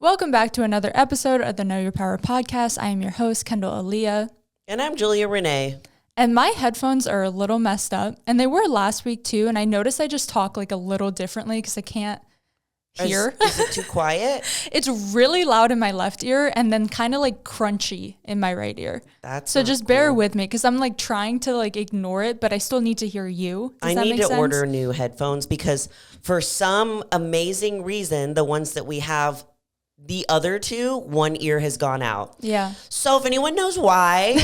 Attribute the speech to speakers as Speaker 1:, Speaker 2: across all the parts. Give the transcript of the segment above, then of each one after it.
Speaker 1: Welcome back to another episode of the Know Your Power podcast. I am your host, Kendall Aaliyah.
Speaker 2: And I'm Julia Renee.
Speaker 1: And my headphones are a little messed up. And they were last week too. And I noticed I just talk like a little differently because I can't hear.
Speaker 2: Is it too quiet?
Speaker 1: It's really loud in my left ear and then kind of like crunchy in my right ear. So just bear with me because I'm like trying to like ignore it, but I still need to hear you.
Speaker 2: I need to order new headphones because for some amazing reason, the ones that we have, the other two, one ear has gone out.
Speaker 1: Yeah.
Speaker 2: So if anyone knows why,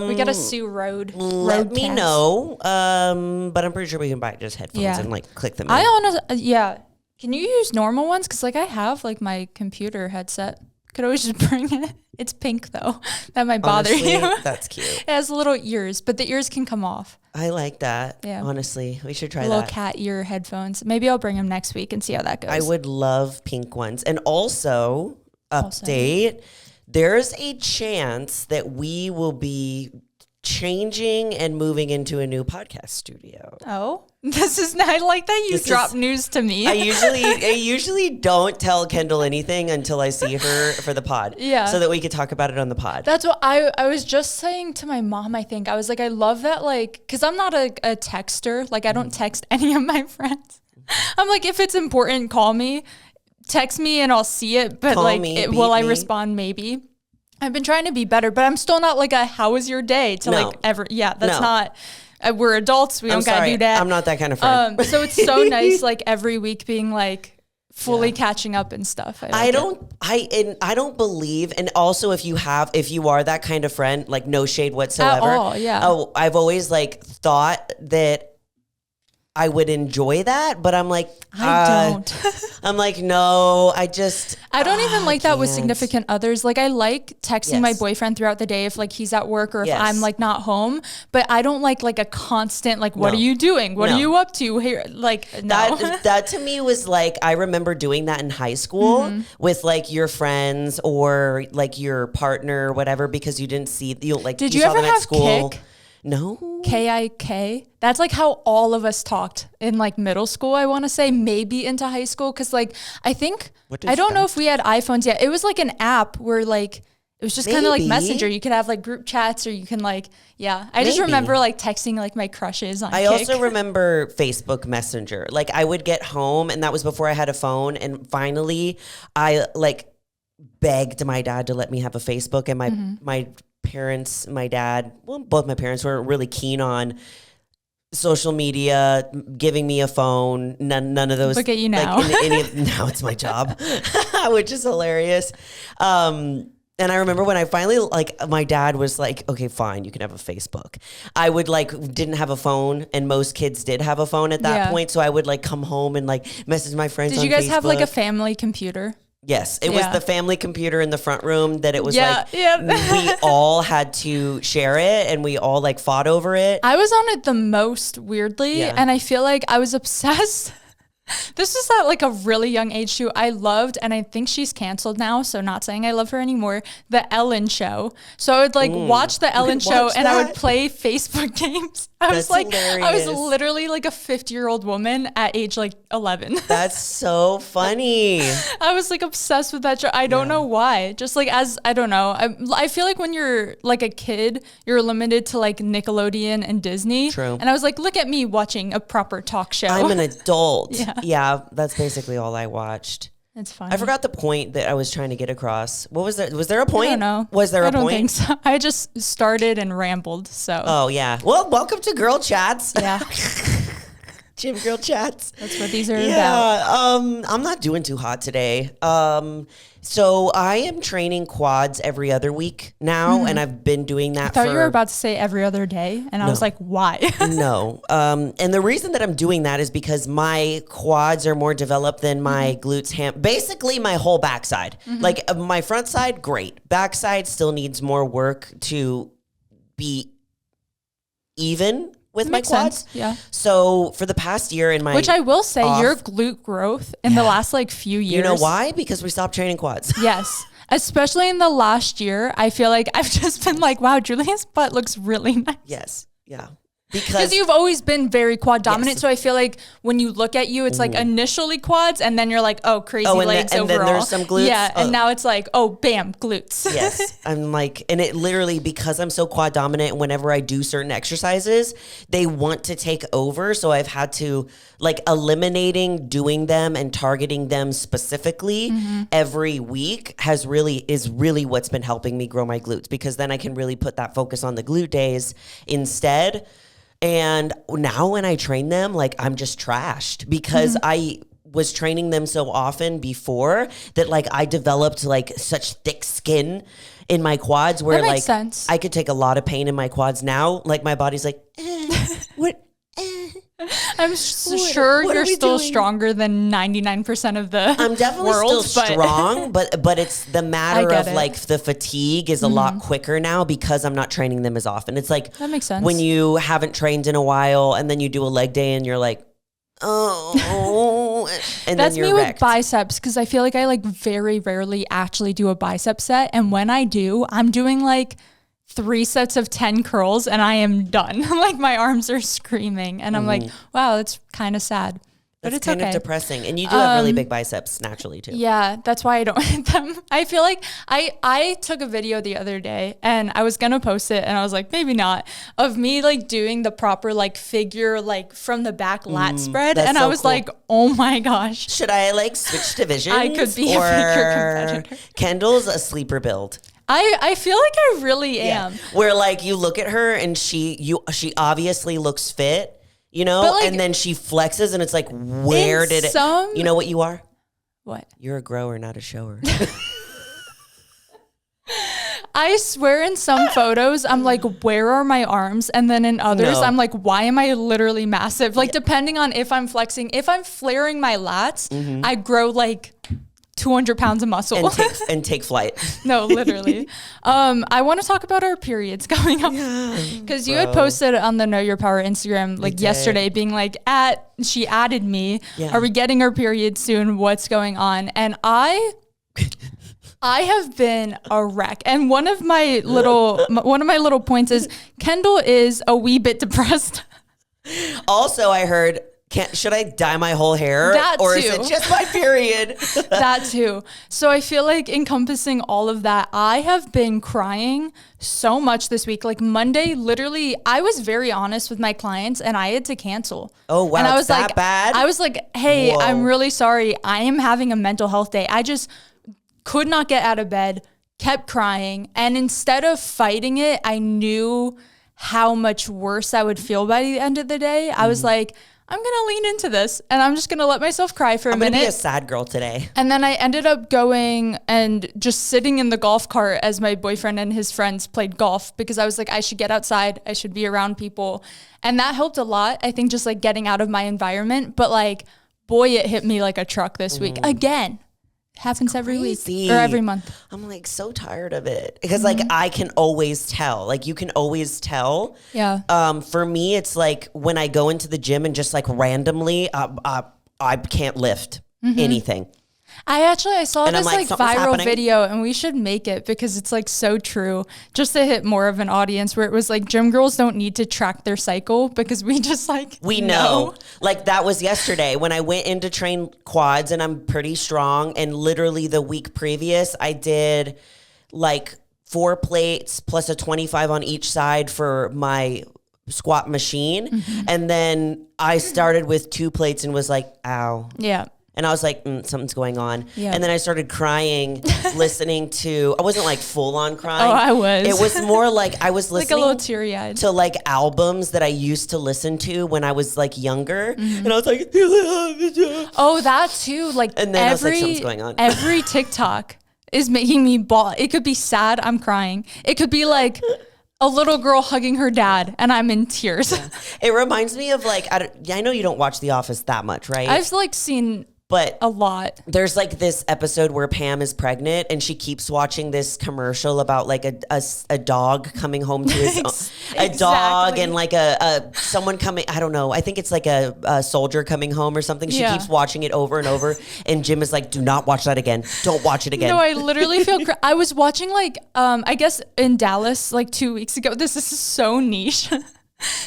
Speaker 1: we got to sue Rode.
Speaker 2: Let me know. But I'm pretty sure we can buy just headphones and like click them in.
Speaker 1: Can you use normal ones? Because like I have like my computer headset. Could always just bring it. It's pink though. That might bother
Speaker 2: Honestly,
Speaker 1: you.
Speaker 2: That's cute.
Speaker 1: It has little ears, but the ears can come off.
Speaker 2: I like that.
Speaker 1: Yeah.
Speaker 2: Honestly, we should try
Speaker 1: little
Speaker 2: that.
Speaker 1: cat ear headphones. Maybe I'll bring them next week and see how that goes.
Speaker 2: I would love pink ones. And also, update, there's a chance that we will be changing and moving into a new podcast studio.
Speaker 1: Oh, this is not like that. You drop news to me.
Speaker 2: I usually don't tell Kendall anything until I see her for the pod.
Speaker 1: Yeah.
Speaker 2: So that we could talk about it on the pod.
Speaker 1: That's what I was just saying to my mom, I think. I was like, I love that, like, because I'm not a texter. Like, I don't text any of my friends. I'm like, if it's important, call me. Text me and I'll see it. But
Speaker 2: call
Speaker 1: like,
Speaker 2: me,
Speaker 1: will I respond? Maybe. I've been trying to be better, but I'm still not like a how was your day to like ever. Yeah, that's not. We're adults. We don't gotta do that.
Speaker 2: I'm not that kind of friend.
Speaker 1: So it's so nice, like every week being like fully catching up and stuff. I
Speaker 2: don't believe, and also if you are that kind of friend, like no shade whatsoever.
Speaker 1: At all, yeah.
Speaker 2: Oh, I've always like thought that I would enjoy that, but I'm like,
Speaker 1: I don't.
Speaker 2: I'm like, no, I
Speaker 1: don't even like that with significant others. Like I like texting my boyfriend throughout the day if like he's at work or if I'm like not home, but I don't like a constant, like, what are you doing? What are you up to here? Like, no.
Speaker 2: That to me was like, I remember doing that in high school with like your friends or like your partner or whatever, because you didn't see, did you
Speaker 1: ever
Speaker 2: saw them
Speaker 1: have
Speaker 2: at school.
Speaker 1: Kik?
Speaker 2: No.
Speaker 1: KIK. That's like how all of us talked in like middle school, I want to say, maybe into high school. Cause like, I think, I don't know if we had iPhones yet. It was like an app where like, it was just kind of like Messenger. You could have like group chats or you can like, I just remember like texting like my crushes on Kik.
Speaker 2: I also remember Facebook Messenger. Like I would get home and that was before I had a phone. And finally I like begged my dad to let me have a Facebook, and my parents, my dad, well, both my parents were really keen on social media, giving me a phone. None of those.
Speaker 1: Look at you now.
Speaker 2: Now it's my job, which is hilarious. And I remember when I finally, like, my dad was like, okay, fine, you can have a Facebook. I would didn't have a phone, and most kids did have a phone at that point. So I would like come home and like message my friends on Facebook.
Speaker 1: Did you guys have like a family computer?
Speaker 2: Yes, it was the family computer in the front room that it was we all had to share it and we all like fought over it.
Speaker 1: I was on it the most weirdly, and I feel like I was obsessed. This was at like a really young age too. I loved, and I think she's canceled now, so not saying I love her anymore, the Ellen Show. So I would like watch the Ellen Show and I would play Facebook games.
Speaker 2: That's hilarious.
Speaker 1: I was literally like a 50-year-old woman at age like 11.
Speaker 2: That's so funny.
Speaker 1: I was like obsessed with that show. I don't know why. Just like I don't know. I feel like when you're like a kid, you're limited to like Nickelodeon and Disney.
Speaker 2: True.
Speaker 1: And I was like, look at me watching a proper talk show.
Speaker 2: I'm an adult. Yeah, that's basically all I watched.
Speaker 1: It's fine.
Speaker 2: I forgot the point that I was trying to get across. What was there? Was there a point?
Speaker 1: I don't know.
Speaker 2: Was there a point?
Speaker 1: I don't think so. I just started and rambled, so.
Speaker 2: Oh, yeah. Well, welcome to Girl Chats.
Speaker 1: Yeah.
Speaker 2: Gym Girl Chats.
Speaker 1: That's what these are about.
Speaker 2: I'm not doing too hot today. So I am training quads every other week now, and I've been doing that
Speaker 1: I thought you were about to say every other day, and I was like, why?
Speaker 2: No. And the reason that I'm doing that is because my quads are more developed than my glutes, basically my whole backside. Like my front side, great. Backside still needs more work to be even with my quads.
Speaker 1: Sense. Yeah.
Speaker 2: So for the past year in my
Speaker 1: Which I will say, your glute growth in the last like few years.
Speaker 2: You know why? Because we stopped training quads.
Speaker 1: Yes. Especially in the last year, I feel like I've just been like, wow, Julia's butt looks really nice.
Speaker 2: Yes. Yeah.
Speaker 1: Because you've always been very quad dominant. Yes. So I feel like when you look at you, it's like initially quads and then you're like, oh, crazy legs
Speaker 2: and
Speaker 1: overall.
Speaker 2: And then there's some glutes.
Speaker 1: Yeah. And now it's like, oh, bam, glutes.
Speaker 2: Yes. I'm like, and it literally, because I'm so quad dominant, whenever I do certain exercises, they want to take over. So I've had to like eliminating doing them and targeting them specifically every week is really what's been helping me grow my glutes, because then I can really put that focus on the glute days instead. And now when I train them, like I'm just trashed because I was training them so often before that like I developed like such thick skin in my quads where like sense. I could take a lot of pain in my quads. Now like my body's like, what?
Speaker 1: I'm sure you're still stronger than 99% of the
Speaker 2: I'm definitely
Speaker 1: world,
Speaker 2: still strong, but it's the matter of like the fatigue is a lot quicker now because I'm not training them as often. It's like
Speaker 1: that makes sense.
Speaker 2: When you haven't trained in a while and then you do a leg day and you're like, oh, and
Speaker 1: that's
Speaker 2: then you're
Speaker 1: me
Speaker 2: wrecked.
Speaker 1: With biceps, because I feel like I like very rarely actually do a bicep set, and when I do, I'm doing like 3 sets of 10 curls and I am done. Like my arms are screaming and I'm like, wow, that's kind of sad. But
Speaker 2: that's
Speaker 1: it's
Speaker 2: kind of depressing. And you do have really big biceps naturally too.
Speaker 1: Yeah, that's why I don't hit them. I feel like I took a video the other day and I was going to post it and I was like, maybe not, of me like doing the proper like figure like from the back lat spread. And I was like, oh my gosh.
Speaker 2: Should I like switch divisions?
Speaker 1: I could be a figure competitor.
Speaker 2: Kendall's a sleeper build.
Speaker 1: I feel like I really am.
Speaker 2: Where like you look at her and she obviously looks fit, you know, like, and then she flexes and it's like, where did it? You know what you are?
Speaker 1: What?
Speaker 2: You're a grower, not a shower.
Speaker 1: I swear in some photos, I'm like, where are my arms? And then in others, I'm like, why am I literally massive? Like depending on if I'm flexing, if I'm flaring my lats, I grow like 200 pounds of muscle
Speaker 2: and take flight.
Speaker 1: No, literally. I want to talk about our periods coming up because you had posted on the Know Your Power Instagram like yesterday being like she added me. Are we getting our period soon? What's going on? And I have been a wreck. And one of my little points is Kendall is a wee bit depressed.
Speaker 2: Also, I heard, should I dye my whole hair? Or is it just my period?
Speaker 1: That too. So I feel like encompassing all of that, I have been crying so much this week. Like Monday, literally, I was very honest with my clients and I had to cancel.
Speaker 2: Oh, wow.
Speaker 1: And I was
Speaker 2: that
Speaker 1: like,
Speaker 2: bad?
Speaker 1: I was like, hey, I'm really sorry. I am having a mental health day. I just could not get out of bed, kept crying. And instead of fighting it, I knew how much worse I would feel by the end of the day. I was like, I'm going to lean into this and I'm just going to let myself cry for a minute.
Speaker 2: I'm going to be a sad girl today.
Speaker 1: And then I ended up going and just sitting in the golf cart as my boyfriend and his friends played golf because I was like, I should get outside. I should be around people. And that helped a lot. I think just like getting out of my environment. But like, boy, it hit me like a truck this week. Again. Happens every week or every month.
Speaker 2: I'm like so tired of it because like I can always tell, like you can always tell.
Speaker 1: Yeah.
Speaker 2: For me, it's like when I go into the gym and just like randomly, I can't lift anything.
Speaker 1: I saw this like viral video and we should make it because it's like so true just to hit more of an audience where it was like gym girls don't need to track their cycle because we just like
Speaker 2: we know. Like that was yesterday when I went in to train quads and I'm pretty strong, and literally the week previous I did like 4 plates plus a 25 on each side for my squat machine, and then I started with 2 plates and was like, ow.
Speaker 1: Yeah.
Speaker 2: And I was like, something's going on.
Speaker 1: Yeah.
Speaker 2: And then I started crying, listening to, I wasn't like full on crying.
Speaker 1: Oh, I was.
Speaker 2: It was more like I was listening
Speaker 1: like a little teary-eyed
Speaker 2: to like albums that I used to listen to when I was like younger. And I was like,
Speaker 1: oh, that too. Like,
Speaker 2: and then I was like, something's going on.
Speaker 1: Every TikTok is making me bawl. It could be sad, I'm crying. It could be like a little girl hugging her dad and I'm in tears.
Speaker 2: Yeah. It reminds me of like, I know you don't watch The Office that much, right?
Speaker 1: I've like seen a lot.
Speaker 2: There's like this episode where Pam is pregnant and she keeps watching this commercial about like a dog coming home to his own, a dog and like a someone coming, I don't know. I think it's like a soldier coming home or something. She keeps watching it over and over. And Jim is like, do not watch that again. Don't watch it again.
Speaker 1: No, I literally feel, I was watching like, I guess in Dallas like 2 weeks ago, this is so niche.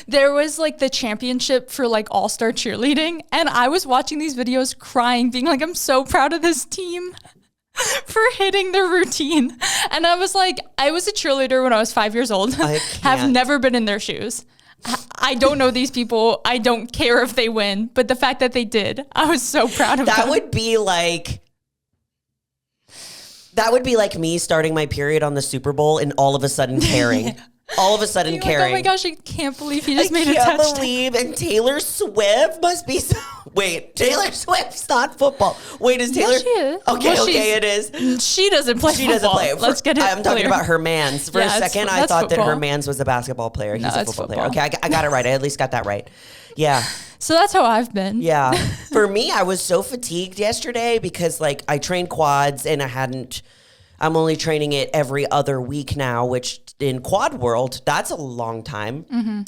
Speaker 1: There was like the championship for like all-star cheerleading, and I was watching these videos crying, being like, I'm so proud of this team for hitting their routine. And I was like, I was a cheerleader when I was 5 years old.
Speaker 2: I
Speaker 1: have never been in their shoes. I don't know these people. I don't care if they win, but the fact that they did, I was so proud of them.
Speaker 2: That would be like me starting my period on the Super Bowl and all of a sudden caring. All of a sudden caring.
Speaker 1: Like, oh my gosh, I can't believe he just made a touchdown.
Speaker 2: I can't believe. And Taylor Swift must be so... Wait, Taylor Swift's not football. Wait, is Taylor...
Speaker 1: Yeah, she is.
Speaker 2: Okay, it is.
Speaker 1: She doesn't play football. She doesn't play.
Speaker 2: Let's get it I'm talking
Speaker 1: clear.
Speaker 2: about her mans. For a second, I thought that her mans was a basketball player. He's a football player. Okay, I got it right. I at least got that right. Yeah.
Speaker 1: So that's how I've been.
Speaker 2: Yeah. For me, I was so fatigued yesterday because like I trained quads and I'm only training it every other week now, which in quad world, that's a long time. Mm-hmm.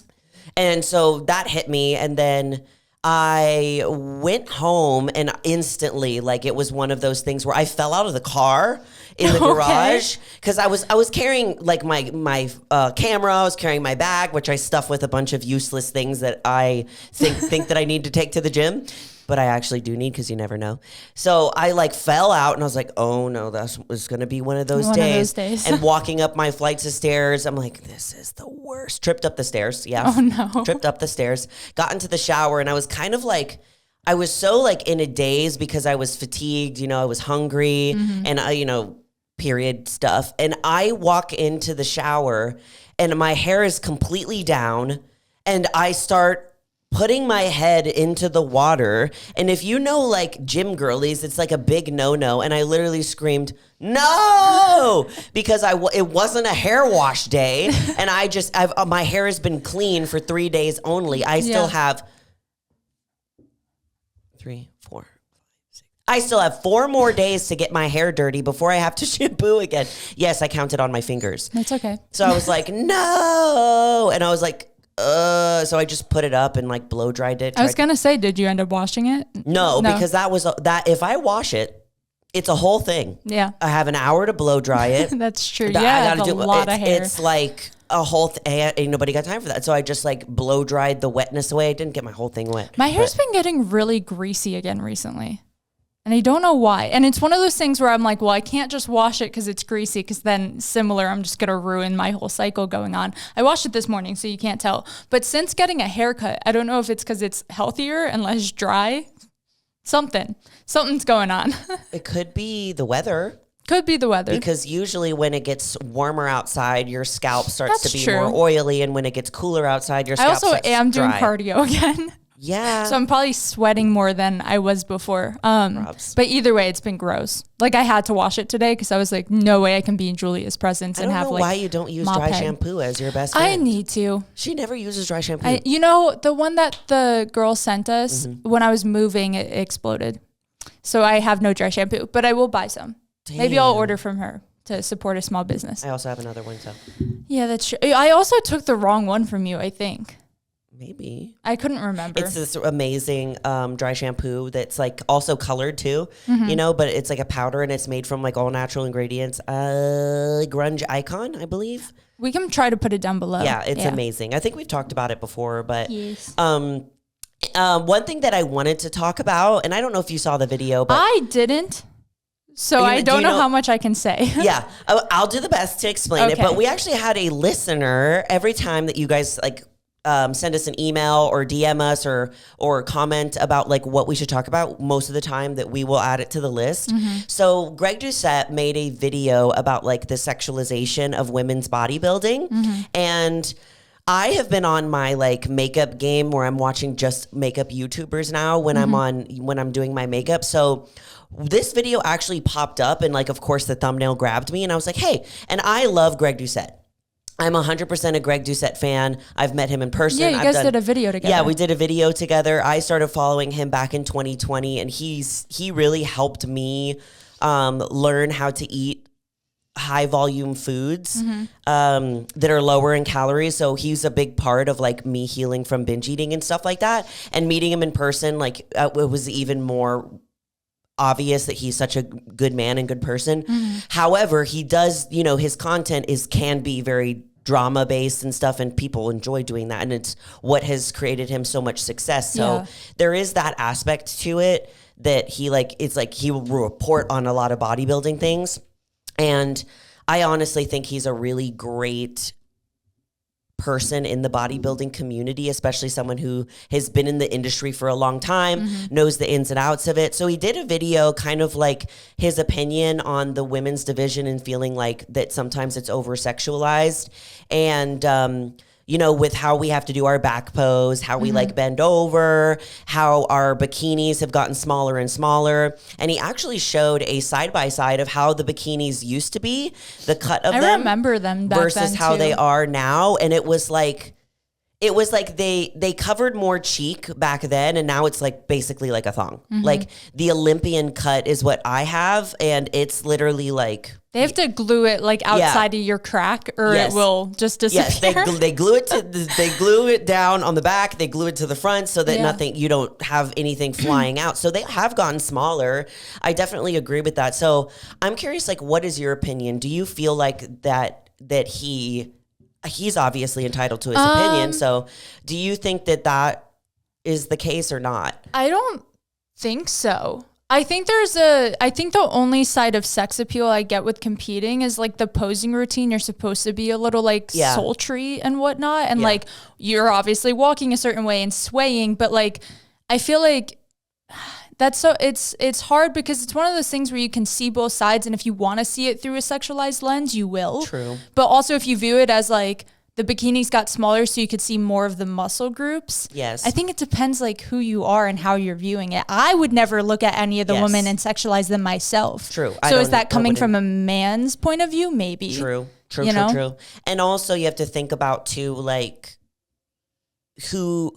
Speaker 2: And so that hit me. And then I went home and instantly, like it was one of those things where I fell out of the car in the garage because I was carrying like my camera, I was carrying my bag, which I stuff with a bunch of useless things that I think that I need to take to the gym. But I actually do need because you never know. So I like fell out and I was like, oh no, that was going to be one of those days. And walking up my flights of stairs, I'm like, this is the worst. Tripped up the stairs. Yeah.
Speaker 1: Oh no.
Speaker 2: Tripped up the stairs. Got into the shower and I was kind of like, I was so like in a daze because I was fatigued. I was hungry and period stuff. And I walk into the shower and my hair is completely down and I start putting my head into the water. And if you know like gym girlies, it's like a big no-no. And I literally screamed, no, because it wasn't a hair wash day. And my hair has been clean for 3 days only. I still have 3, 4, 5, 6. I still have 4 more days to get my hair dirty before I have to shampoo again. Yes, I counted on my fingers.
Speaker 1: That's okay.
Speaker 2: So I was like, no. And I was like, so I just put it up and like blow dried it.
Speaker 1: I was going to say, did you end up washing it?
Speaker 2: No, because that if I wash it, it's a whole thing.
Speaker 1: Yeah.
Speaker 2: I have an hour to blow dry it.
Speaker 1: That's true. I gotta do a lot of hair.
Speaker 2: It's like a whole ain't nobody got time for that. So I just like blow dried the wetness away. I didn't get my whole thing wet.
Speaker 1: My hair's been getting really greasy again recently. And I don't know why. And it's one of those things where I'm like, well, I can't just wash it because it's greasy because then I'm just going to ruin my whole cycle going on. I washed it this morning, so you can't tell. But since getting a haircut, I don't know if it's because it's healthier and less dry. Something's going on.
Speaker 2: It could be the weather.
Speaker 1: Could be the weather.
Speaker 2: Because usually when it gets warmer outside, your scalp starts to be
Speaker 1: true.
Speaker 2: more oily. And when it gets cooler outside, your scalp starts to dry.
Speaker 1: I also am doing cardio again.
Speaker 2: Yeah.
Speaker 1: So I'm probably sweating more than I was before. But either way, it's been gross. Like I had to wash it today because I was like, no way I can be in Julia's presence and have like.
Speaker 2: I don't know why you don't use dry shampoo as your best friend.
Speaker 1: I need to.
Speaker 2: She never uses dry shampoo.
Speaker 1: The one that the girl sent us when I was moving, it exploded. So I have no dry shampoo, but I will buy some. Damn. Maybe I'll order from her to support a small business.
Speaker 2: I also have another one, so.
Speaker 1: Yeah, that's true. I also took the wrong one from you, I think.
Speaker 2: Maybe.
Speaker 1: I couldn't remember.
Speaker 2: It's this amazing dry shampoo that's like also colored too, but it's like a powder and it's made from like all natural ingredients. Grunge Icon, I believe.
Speaker 1: We can try to put it down below.
Speaker 2: Yeah, it's amazing. I think we've talked about it before, but
Speaker 1: yes.
Speaker 2: One thing that I wanted to talk about, and I don't know if you saw the video, but
Speaker 1: I didn't. So I don't know how much I can say.
Speaker 2: Yeah, I'll do the best to explain it. But we actually had a listener every time that you guys like send us an email or DM us or comment about like what we should talk about. Most of the time that we will add it to the list. Mm-hmm. So Greg Doucette made a video about like the sexualization of women's bodybuilding. Mm-hmm. And I have been on my like makeup game where I'm watching just makeup YouTubers now when I'm doing my makeup. So this video actually popped up and like, of course the thumbnail grabbed me and I was like, hey, and I love Greg Doucette. I'm 100% a Greg Doucette fan. I've met him in person.
Speaker 1: Yeah, you guys did a video together.
Speaker 2: Yeah, we did a video together. I started following him back in 2020 and he really helped me learn how to eat high volume foods that are lower in calories. So he's a big part of like me healing from binge eating and stuff like that. And meeting him in person, like it was even more obvious that he's such a good man and good person. Mm-hmm. However, he does, his content can be very drama based and stuff, and people enjoy doing that, and it's what has created him so much success. So there is that aspect to it that he like, it's like he will report on a lot of bodybuilding things. And I honestly think he's a really great person in the bodybuilding community, especially someone who has been in the industry for a long time, knows the ins and outs of it. So he did a video kind of like his opinion on the women's division and feeling like that sometimes it's over sexualized. And, you know, with how we have to do our back pose, how we like bend over, how our bikinis have gotten smaller and smaller. And he actually showed a side-by-side of how the bikinis used to be, the cut of them.
Speaker 1: I remember them back
Speaker 2: versus
Speaker 1: then
Speaker 2: how
Speaker 1: too.
Speaker 2: they are now. And it was like they covered more cheek back then, and now it's like basically like a thong. Like the Olympian cut is what I have, and it's literally like
Speaker 1: they have to glue it like outside of your crack, or it will just disappear.
Speaker 2: Yes, they glue it they glue it down on the back, they glue it to the front so that you don't have anything flying out. So they have gotten smaller. I definitely agree with that. So I'm curious, like, what is your opinion? Do you feel like that he's obviously entitled to his opinion. So do you think that is the case or not?
Speaker 1: I don't think so. I think the only side of sex appeal I get with competing is like the posing routine. You're supposed to be a little like sultry and whatnot. And like, you're obviously walking a certain way and swaying, but like, I feel like it's hard because it's one of those things where you can see both sides. And if you want to see it through a sexualized lens, you will.
Speaker 2: True.
Speaker 1: But also if you view it as like, the bikinis got smaller so you could see more of the muscle groups.
Speaker 2: Yes.
Speaker 1: I think it depends like who you are and how you're viewing it. I would never look at any of the women and sexualize them myself.
Speaker 2: True.
Speaker 1: So is that coming from a man's point of view? Maybe.
Speaker 2: True.
Speaker 1: True.
Speaker 2: And also you have to think about too, like, you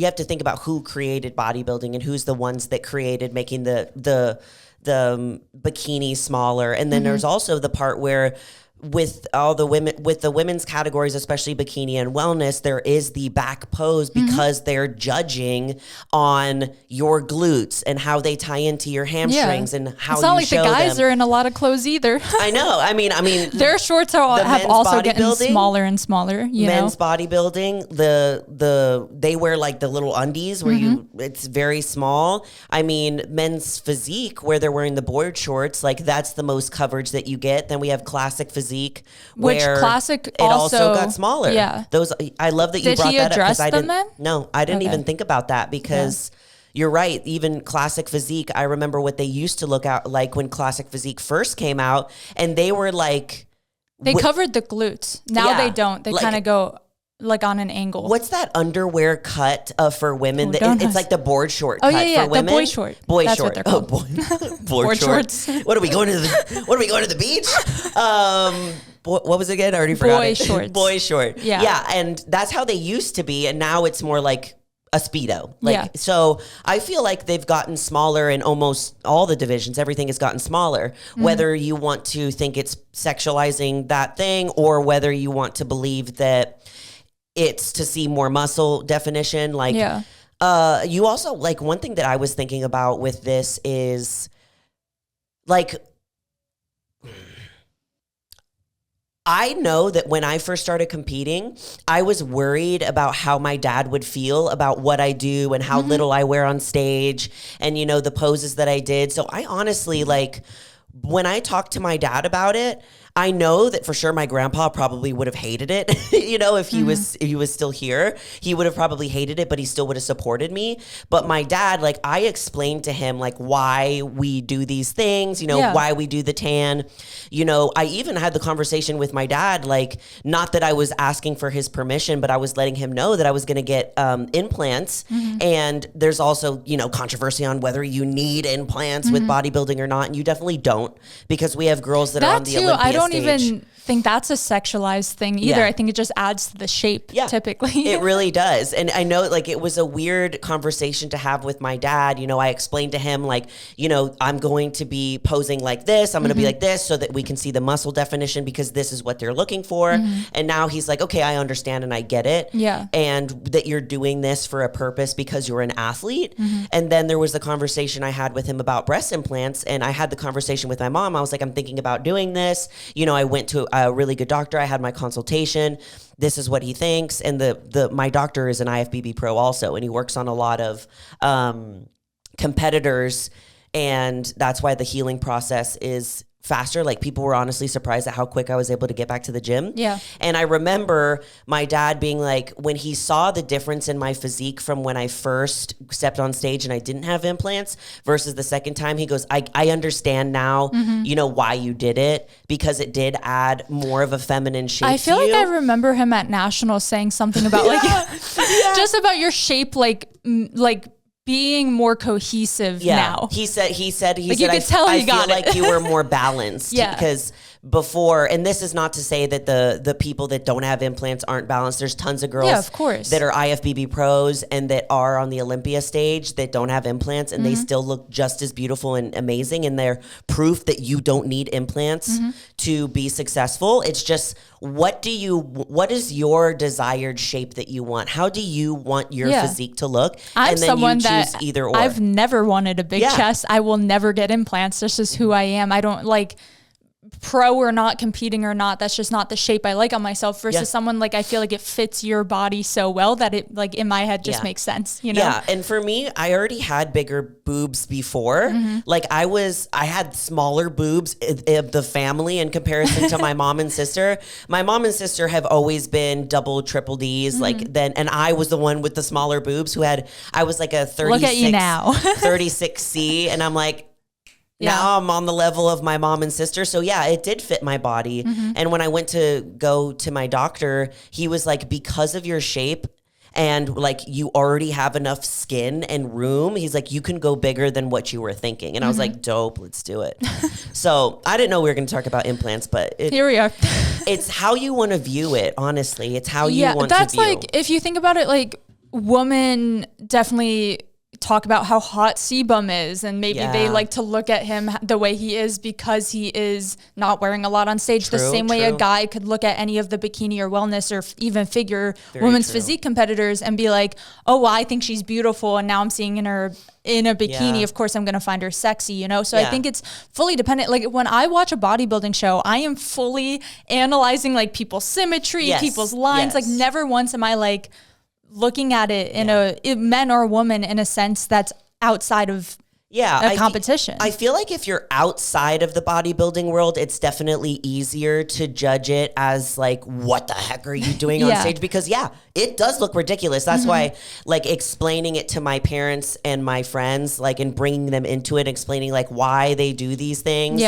Speaker 2: have to think about who created bodybuilding and who's the ones that created making the bikini smaller. And then there's also the part where with all the women, with the women's categories, especially bikini and wellness, there is the back pose because they're judging on your glutes and how they tie into your hamstrings and how you show them. It's not like the guys
Speaker 1: are in a lot of clothes either.
Speaker 2: I know. I mean,
Speaker 1: their shorts have also gotten smaller and smaller.
Speaker 2: Men's bodybuilding, they wear like the little undies where it's very small. I mean, men's physique where they're wearing the board shorts, like that's the most coverage that you get. Then we have classic physique.
Speaker 1: Which classic
Speaker 2: it also got smaller.
Speaker 1: Yeah.
Speaker 2: Those, I love that you brought that up.
Speaker 1: Did he address them then?
Speaker 2: No, I didn't even think about that because you're right. Even classic physique, I remember what they used to look out like when classic physique first came out, and they were like,
Speaker 1: they covered the glutes. Now they don't. They kind of go like on an angle.
Speaker 2: What's that underwear cut for women? It's like the board short cut for women.
Speaker 1: The boy short.
Speaker 2: That's
Speaker 1: short.
Speaker 2: What they're called. Board shorts. What are we going to the beach? What was it again? I already forgot.
Speaker 1: Boy shorts.
Speaker 2: Boy short.
Speaker 1: Yeah.
Speaker 2: Yeah, and that's how they used to be, and now it's more like a Speedo. So I feel like they've gotten smaller in almost all the divisions. Everything has gotten smaller, whether you want to think it's sexualizing that thing or whether you want to believe that it's to see more muscle definition. Like, you also, like, one thing that I was thinking about with this is, like, I know that when I first started competing, I was worried about how my dad would feel about what I do and how little I wear on stage and, you know, the poses that I did. So I honestly, like, when I talked to my dad about it, I know that for sure my grandpa probably would have hated it. You know, if he was still here, he would have probably hated it, but he still would have supported me. But my dad, like, I explained to him like why we do these things, you know, why we do the tan. You know, I even had the conversation with my dad, like, not that I was asking for his permission, but I was letting him know that I was going to get implants. And there's also, you know, controversy on whether you need implants with bodybuilding or not. And you definitely don't, because we have girls that are on the Olympia stage. I don't
Speaker 1: even think that's a sexualized thing either. I think it just adds to the shape typically.
Speaker 2: It really does. And I know, like, it was a weird conversation to have with my dad. You know, I explained to him, like, you know, I'm going to be posing like this. I'm going to be like this so that we can see the muscle definition because this is what they're looking for. And now he's like, okay, I understand and I get it.
Speaker 1: Yeah.
Speaker 2: And that you're doing this for a purpose because you're an athlete. And then there was the conversation I had with him about breast implants. And I had the conversation with my mom. I was like, I'm thinking about doing this. I went to a really good doctor. I had my consultation. This is what he thinks. And my doctor is an IFBB pro also, and he works on a lot of competitors. And that's why the healing process is faster. Like, people were honestly surprised at how quick I was able to get back to the gym.
Speaker 1: Yeah.
Speaker 2: And I remember my dad being like, when he saw the difference in my physique from when I first stepped on stage and I didn't have implants versus the second time, he goes, I understand now, why you did it, because it did add more of a feminine shape.
Speaker 1: I feel like I remember him at nationals saying something about just about your shape, like being more cohesive now.
Speaker 2: He said,
Speaker 1: you could tell
Speaker 2: I
Speaker 1: he got
Speaker 2: feel
Speaker 1: it.
Speaker 2: like you were more balanced.
Speaker 1: Yeah.
Speaker 2: Because before, and this is not to say that the people that don't have implants aren't balanced. There's tons of girls
Speaker 1: of course,
Speaker 2: that are IFBB pros and that are on the Olympia stage that don't have implants, and they still look just as beautiful and amazing. And they're proof that you don't need implants to be successful. It's just, what is your desired shape that you want? How do you want your physique to look?
Speaker 1: I'm
Speaker 2: and then
Speaker 1: someone
Speaker 2: you choose
Speaker 1: that
Speaker 2: either or.
Speaker 1: I've never wanted a big chest. I will never get implants. That's just who I am. I don't like, pro or not, competing or not, that's just not the shape I like on myself, versus someone like, I feel like it fits your body so well that it, like, in my head just makes sense,
Speaker 2: Yeah. And for me, I already had bigger boobs before. Like, I had smaller boobs of the family in comparison to my mom and sister. My mom and sister have always been double, triple Ds. And I was the one with the smaller boobs I was like a 36,
Speaker 1: look at you now.
Speaker 2: 36C. And I'm like, now I'm on the level of my mom and sister. So yeah, it did fit my body. And when I went to go to my doctor, he was like, because of your shape and like you already have enough skin and room, he's like, you can go bigger than what you were thinking. And I was like, dope, let's do it. So I didn't know we were going to talk about implants, but
Speaker 1: here we are.
Speaker 2: It's how you want to view it, honestly. It's how you want to view.
Speaker 1: That's like, if you think about it, like, women definitely talk about how hot Sebum is, and maybe they like to look at him the way he is because he is not wearing a lot on stage. The same way a guy could look at any of the bikini or wellness or even figure women's physique competitors and be like, oh, well, I think she's beautiful, and now I'm seeing her in a bikini. Of course I'm going to find her sexy, So I think it's fully dependent. Like, when I watch a bodybuilding show, I am fully analyzing like people's symmetry, people's lines. Like, never once am I like looking at it in men or woman in a sense that's outside of a competition.
Speaker 2: I feel like if you're outside of the bodybuilding world, it's definitely easier to judge it as like, what the heck are you doing on stage? Because it does look ridiculous. That's why, like, explaining it to my parents and my friends, like, and bringing them into it, explaining like why they do these things,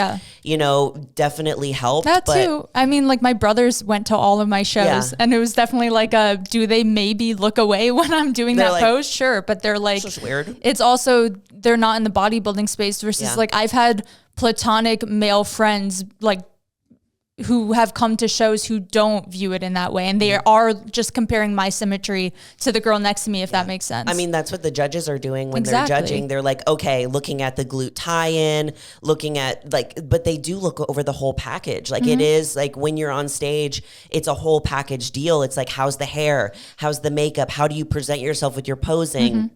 Speaker 2: definitely helped.
Speaker 1: That too. I mean, like, my brothers went to all of my shows and it was definitely like, do they maybe look away when I'm doing that pose? Sure. But they're like,
Speaker 2: it's just weird.
Speaker 1: It's also, they're not in the bodybuilding space versus like, I've had platonic male friends like who have come to shows who don't view it in that way, and they are just comparing my symmetry to the girl next to me, if that makes sense.
Speaker 2: I mean, that's what the judges are doing when they're judging. They're like, okay, looking at the glute tie-in, looking at but they do look over the whole package. Like, it is like, when you're on stage, it's a whole package deal. It's like, how's the hair? How's the makeup? How do you present yourself with your posing?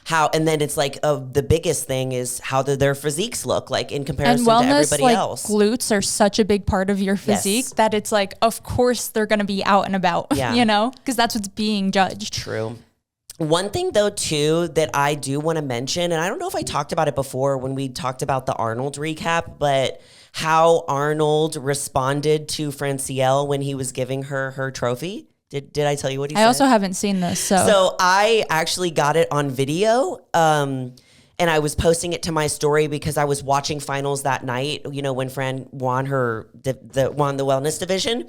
Speaker 2: How, and then it's like, the biggest thing is how do their physiques look like in comparison to everybody else.
Speaker 1: Glutes are such a big part of your physique that it's like, of course they're going to be out and about, because that's what's being judged.
Speaker 2: True. One thing though, too, that I do want to mention, and I don't know if I talked about it before when we talked about the Arnold recap, but how Arnold responded to Francielle when he was giving her trophy. Did I tell you what he said?
Speaker 1: I also haven't seen this.
Speaker 2: So I actually got it on video. And I was posting it to my story because I was watching finals that night, when Fran won won the wellness division.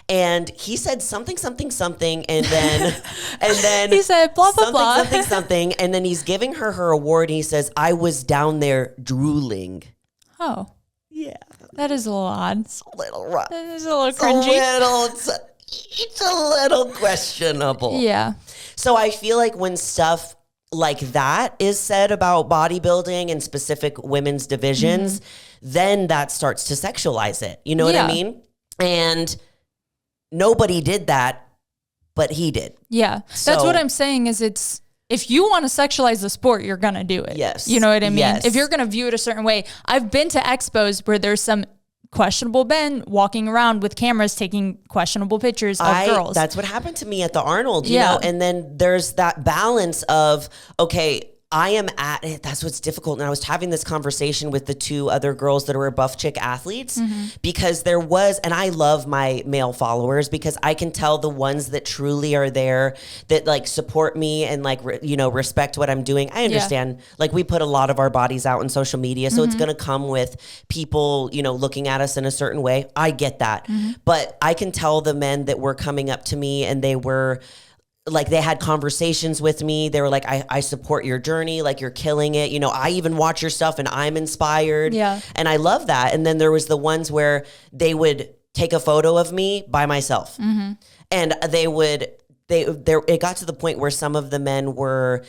Speaker 2: And he said something, and then
Speaker 1: he said blah, blah, blah.
Speaker 2: Something. And then he's giving her award. And he says, I was down there drooling.
Speaker 1: Oh.
Speaker 2: Yeah.
Speaker 1: That is a little odd.
Speaker 2: It's a little rough.
Speaker 1: That is a little cringy.
Speaker 2: It's a little questionable.
Speaker 1: Yeah.
Speaker 2: So I feel like when stuff like that is said about bodybuilding and specific women's divisions, then that starts to sexualize it. You know what I mean? And nobody did that, but he did.
Speaker 1: Yeah. That's what I'm saying is if you want to sexualize the sport, you're going to do it.
Speaker 2: Yes.
Speaker 1: You know what I mean?
Speaker 2: Yes.
Speaker 1: If you're going to view it a certain way. I've been to expos where there's some questionable men walking around with cameras taking questionable pictures of girls.
Speaker 2: That's what happened to me at the Arnold, you know? And then there's that balance of, okay, I am at it. That's what's difficult. And I was having this conversation with the two other girls that were buff chick athletes because there was, and I love my male followers because I can tell the ones that truly are there that like support me and like, you know, respect what I'm doing. I understand like we put a lot of our bodies out on social media. So it's going to come with people, you know, looking at us in a certain way. I get that. But I can tell the men that were coming up to me and they were like, they had conversations with me. They were like, I support your journey. Like, you're killing it. You know, I even watch your stuff and I'm inspired. Yeah. And I love that. And then there was the ones where they would take a photo of me by myself. And it got to the point where some of the men were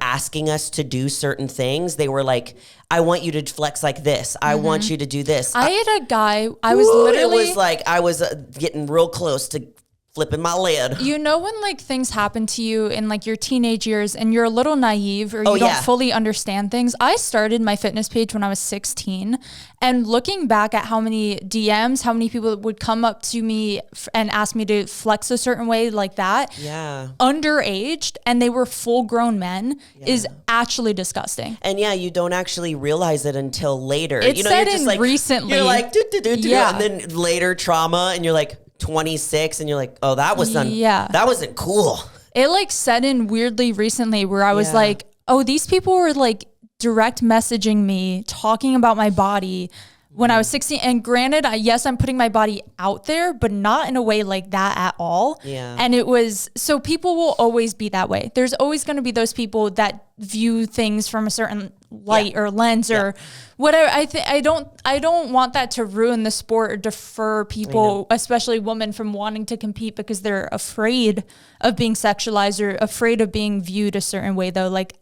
Speaker 2: asking us to do certain things. They were like, I want you to flex like this. I want you to do this.
Speaker 1: I had a guy, I was literally.
Speaker 2: It was like, I was getting real close to flipping my lid.
Speaker 1: You know when like things happen to you in like your teenage years and you're a little naive or you don't fully understand things. I started my fitness page when I was 16 and looking back at how many DMs, how many people would come up to me and ask me to flex a certain way like that. Yeah. Underaged and they were full grown men is actually disgusting.
Speaker 2: And you don't actually realize it until later.
Speaker 1: It's
Speaker 2: you know,
Speaker 1: set
Speaker 2: you're just
Speaker 1: in
Speaker 2: like,
Speaker 1: recently.
Speaker 2: You're like, and then later trauma and you're like, 26 and you're like, oh, that wasn't cool.
Speaker 1: It like set in weirdly recently where I was like, oh, these people were like direct messaging me talking about my body when I was 16. And granted, yes, I'm putting my body out there, but not in a way like that at all. Yeah. And it was, so people will always be that way. There's always going to be those people that view things from a certain light or lens or whatever. I don't want that to ruin the sport or defer people, especially women, from wanting to compete because they're afraid of being sexualized or afraid of being viewed a certain way though. Like,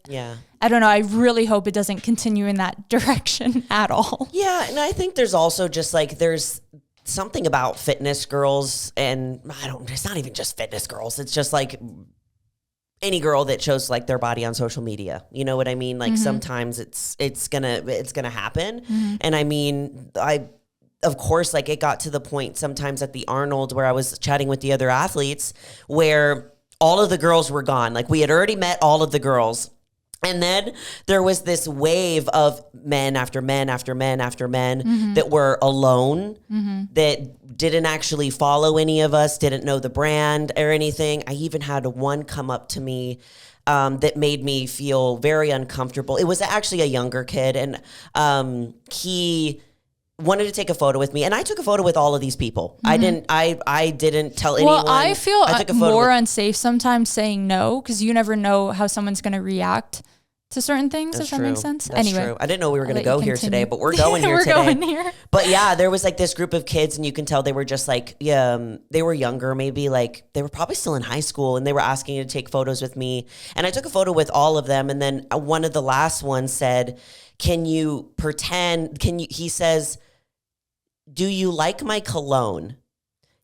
Speaker 1: I don't know. I really hope it doesn't continue in that direction at all.
Speaker 2: Yeah. And I think there's also just like, there's something about fitness girls and it's not even just fitness girls. It's just like any girl that shows like their body on social media. You know what I mean? Like sometimes it's gonna happen. And I mean, of course, like it got to the point sometimes at the Arnold where I was chatting with the other athletes where all of the girls were gone. Like we had already met all of the girls. And then there was this wave of men after men after men after men that were alone, that didn't actually follow any of us, didn't know the brand or anything. I even had one come up to me that made me feel very uncomfortable. It was actually a younger kid, and he wanted to take a photo with me, and I took a photo with all of these people. I didn't tell anyone.
Speaker 1: Well, I feel more unsafe sometimes saying no because you never know how someone's going to react to certain things. If that makes sense.
Speaker 2: That's
Speaker 1: anyway,
Speaker 2: true. I didn't know we were going to go here today, but we're going here today.
Speaker 1: Going here.
Speaker 2: But yeah, there was like this group of kids, and you can tell they were just like, they were younger, maybe like they were probably still in high school, and they were asking you to take photos with me, and I took a photo with all of them, and then one of the last ones said, "Can you pretend? He says, do you like my cologne?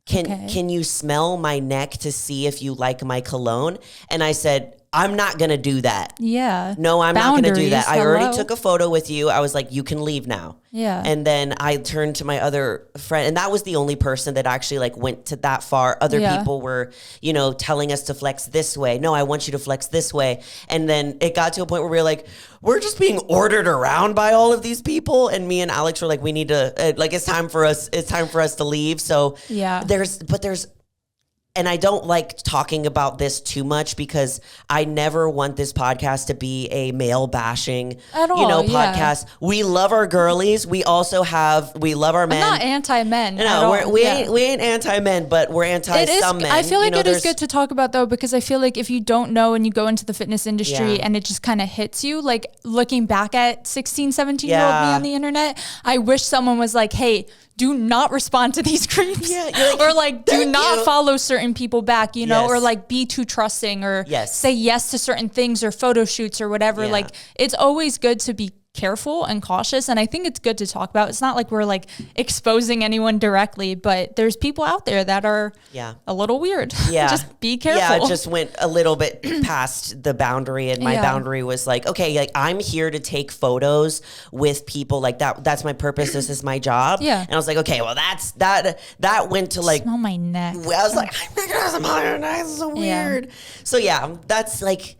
Speaker 2: Can you smell my neck to see if you like my cologne?" And I said, I'm not going to do that. Yeah. No, I'm not going to do that. I already took a photo with you. I was like, you can leave now. Yeah. And then I turned to my other friend, and that was the only person that actually like went to that far. Other people were, telling us to flex this way. No, I want you to flex this way. And then it got to a point where we were like, we're just being ordered around by all of these people. And me and Alex were like, we need to, it's time for us to leave. So there's, and I don't like talking about this too much because I never want this podcast to be a male bashing, podcast. We love our girlies. We also we love our men.
Speaker 1: I'm not anti-men.
Speaker 2: No, we ain't anti-men, but we're anti-some men.
Speaker 1: I feel like it is good to talk about though, because I feel like if you don't know and you go into the fitness industry and it just kind of hits you, like looking back at 16, 17-year-old me on the internet, I wish someone was like, hey, do not respond to these creeps or like do not follow certain people back, or like be too trusting or say yes to certain things or photo shoots or whatever. Like it's always good to be careful and cautious. And I think it's good to talk about. It's not like we're like exposing anyone directly, but there's people out there that are a little weird. Yeah. Just be careful.
Speaker 2: Yeah, it just went a little bit past the boundary. And my boundary was like, okay, like I'm here to take photos with people like that. That's my purpose. This is my job. Yeah. And I was like, okay, well that went to like,
Speaker 1: smell my neck.
Speaker 2: I was like, I'm not gonna smell your neck. It's so weird. So yeah, that's like,